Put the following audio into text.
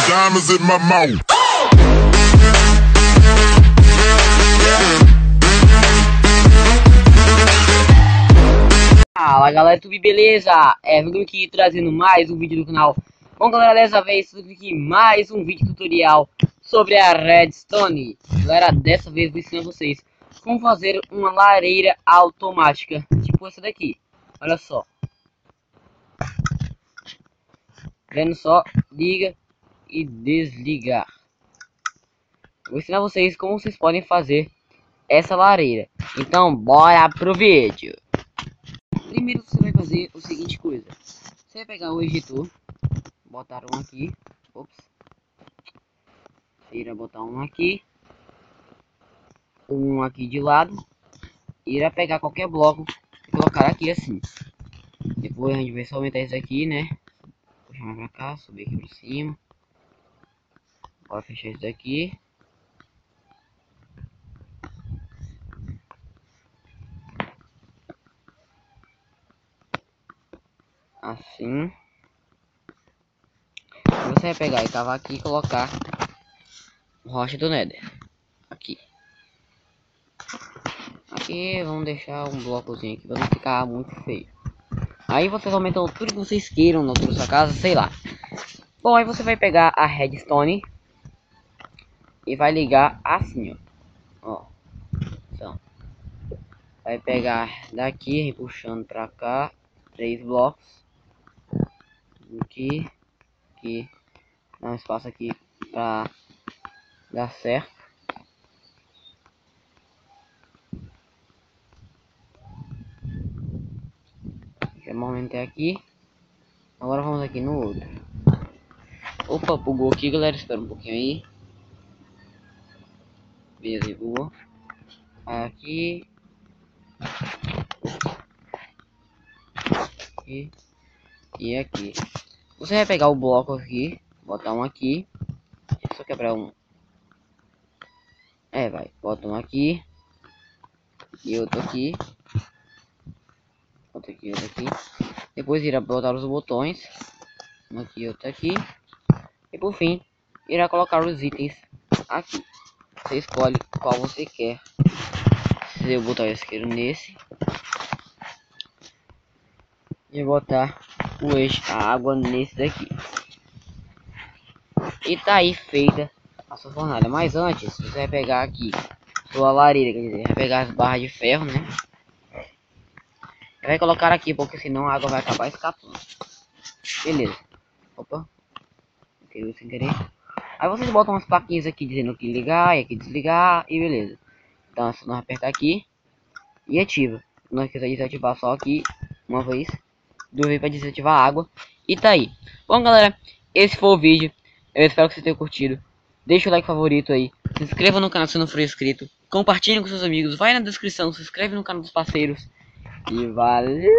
Diamonds in my mouth. Fala galera, tudo beleza? Vindo aqui trazendo mais um vídeo do canal. Bom galera, dessa vez tudo aqui mais um vídeo tutorial sobre a Redstone. Galera, dessa vez vou ensinar vocês como fazer uma lareira automática, tipo essa daqui. Olha só. Vendo só, liga e desligar. Vou ensinar vocês como vocês podem fazer essa lareira. Então bora pro vídeo. Primeiro você vai fazer o seguinte coisa. Você vai pegar o ejetor, botar um aqui. Ops. Você irá botar um aqui de lado. Irá pegar qualquer bloco e colocar aqui assim. Depois a gente vai só aumentar isso aqui, né? Puxar mais pra cá, subir aqui por cima. Bora fechar isso daqui. Assim. Você vai pegar e cavar aqui e colocar rocha do Nether. Aqui. Aqui vamos deixar um blocozinho aqui para não ficar muito feio. Aí vocês aumentam tudo que vocês queiram na sua casa, sei lá. Bom, aí você vai pegar a redstone e vai ligar assim, ó. Então, vai pegar daqui, puxando pra cá, 3 blocos. Aqui, dá um espaço aqui pra dar certo. Já momentei aqui. Agora vamos aqui no outro. Opa, bugou aqui, galera. Espera um pouquinho aí. Beleza, bugou. Aqui. E aqui. Você vai pegar o bloco aqui. Botar um aqui. Só quebrar um. Vai. Bota um aqui. E outro aqui. Outro aqui, outro aqui. Depois irá botar os botões. Um aqui, outro aqui. E por fim, irá colocar os itens aqui. Você escolhe qual você quer. Se eu botar o isqueiro nesse. E botar o eixo, a água nesse daqui. E tá aí feita a sua fornalha. Mas antes, você vai pegar aqui sua lareira, quer dizer, vai pegar as barras de ferro, né? E vai colocar aqui, porque senão a água vai acabar escapando. Beleza. Opa. Caiu sem querer. Aí vocês botam umas plaquinhas aqui dizendo que ligar e aqui desligar e beleza. Então é só nós apertar aqui e ativa. Se nós quiser desativar só aqui uma vez, 2 vezes para desativar a água. E tá aí. Bom galera, esse foi o vídeo. Eu espero que vocês tenham curtido. Deixa o like favorito aí. Se inscreva no canal se não for inscrito. Compartilhe com seus amigos. Vai na descrição, se inscreve no canal dos parceiros. E valeu!